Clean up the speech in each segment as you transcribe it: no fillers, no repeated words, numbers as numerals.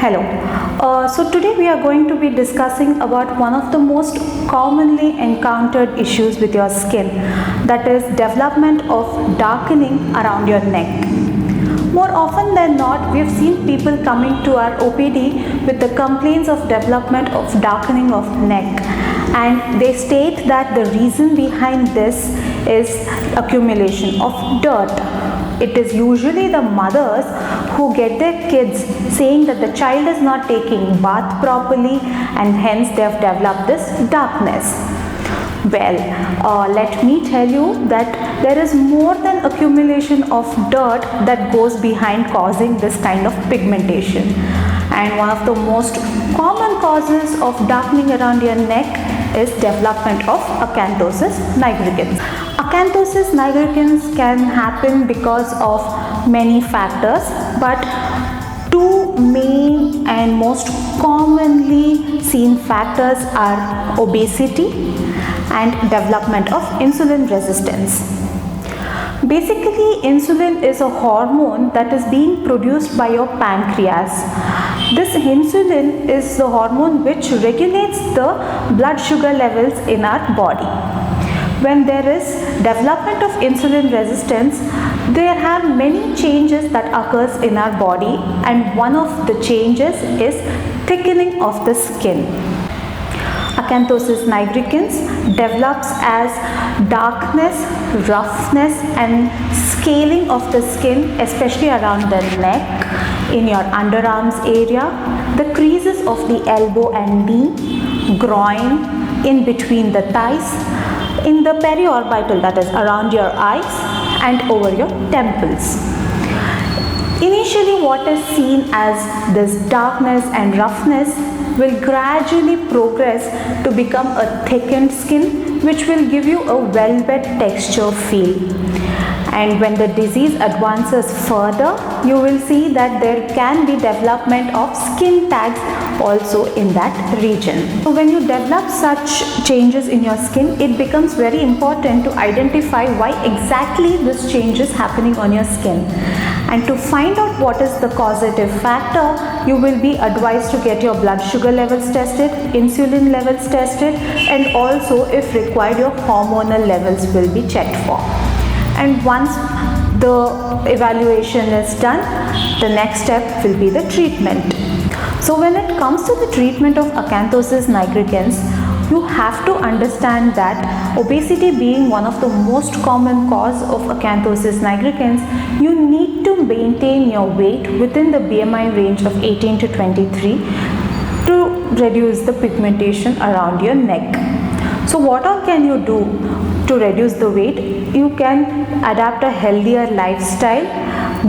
Hello. So today we are going to be discussing about one of the most commonly encountered issues with your skin, that is development of darkening around your neck. More often than not, we have seen people coming to our OPD with the complaints of development of darkening of neck, and they state that the reason behind this is accumulation of dirt. It is usually the mothers who get their kids saying that the child is not taking bath properly and hence they have developed this darkness. Well, let me tell you that there is more than accumulation of dirt that goes behind causing this kind of pigmentation. And one of the most common causes of darkening around your neck is development of acanthosis nigricans. Acanthosis nigricans can happen because of many factors, but two main and most commonly seen factors are obesity and development of insulin resistance. Basically, insulin is a hormone that is being produced by your pancreas. This insulin is the hormone which regulates the blood sugar levels in our body. When there is development of insulin resistance, there are many changes that occurs in our body, and one of the changes is thickening of the skin. Acanthosis nigricans develops as darkness, roughness and scaling of the skin, especially around the neck, in your underarms area, the creases of the elbow and knee, groin, in between the thighs, in the periorbital, that is around your eyes and over your temples. Initially, what is seen as this darkness and roughness will gradually progress to become a thickened skin, which will give you a velvet texture feel. And when the disease advances further, you will see that there can be development of skin tags also in that region. So when you develop such changes in your skin, it becomes very important to identify why exactly this change is happening on your skin. And to find out what is the causative factor, you will be advised to get your blood sugar levels tested, insulin levels tested, and also if required your hormonal levels will be checked for. And once the evaluation is done, the next step will be the treatment. So when it comes to the treatment of acanthosis nigricans, you have to understand that obesity being one of the most common cause of acanthosis nigricans, you need to maintain your weight within the BMI range of 18 to 23 to reduce the pigmentation around your neck. So what all can you do to reduce the weight? You can adapt a healthier lifestyle,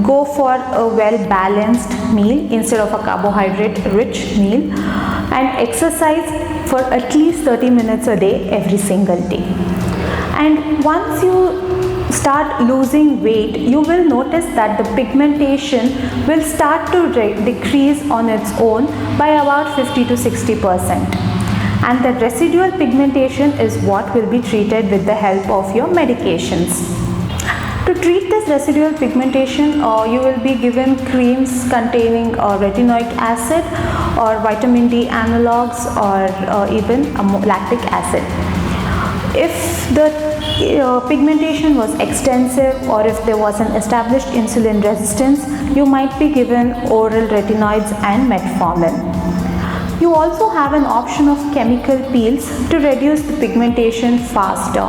go for a well-balanced meal instead of a carbohydrate-rich meal, and exercise for at least 30 minutes a day every single day. And once you start losing weight, you will notice that the pigmentation will start to decrease on its own by about 50 to 60%. And the residual pigmentation is what will be treated with the help of your medications. To treat this residual pigmentation, you will be given creams containing retinoic acid or vitamin D analogs or even lactic acid. If the pigmentation was extensive or if there was an established insulin resistance, you might be given oral retinoids and metformin. You also have an option of chemical peels to reduce the pigmentation faster.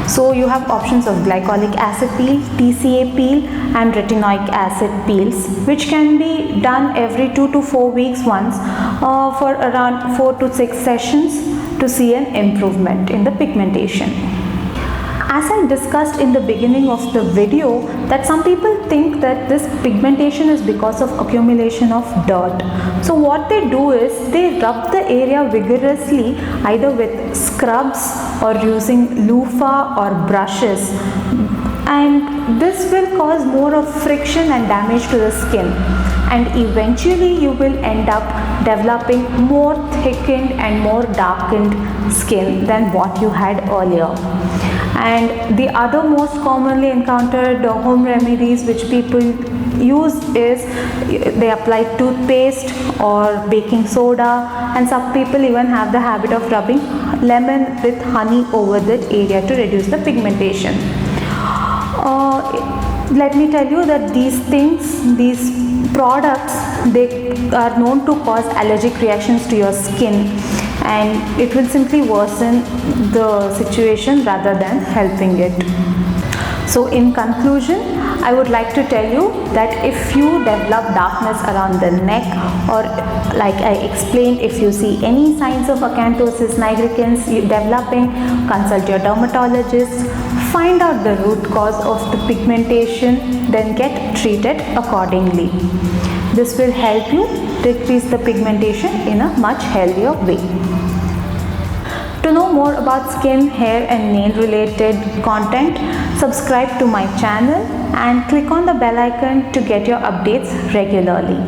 So you have options of glycolic acid peel, TCA peel and retinoic acid peels, which can be done every 2 to 4 weeks once for around 4 to 6 sessions to see an improvement in the pigmentation. As I discussed in the beginning of the video, that some people think that this pigmentation is because of accumulation of dirt. So what they do is they rub the area vigorously either with scrubs or using loofah or brushes, and this will cause more of friction and damage to the skin, and eventually you will end up developing more thickened and more darkened skin than what you had earlier. And the other most commonly encountered home remedies which people use is they apply toothpaste or baking soda, and some people even have the habit of rubbing lemon with honey over that area to reduce the pigmentation. Let me tell you that these things, these products, they are known to cause allergic reactions to your skin, and it will simply worsen the situation rather than helping it. So in conclusion, I would like to tell you that if you develop darkness around the neck, or like I explained, if you see any signs of acanthosis nigricans developing, consult your dermatologist, find out the root cause of the pigmentation, then get treated accordingly. This will help you decrease the pigmentation in a much healthier way. To know more about skin, hair and nail related content, subscribe to my channel and click on the bell icon to get your updates regularly.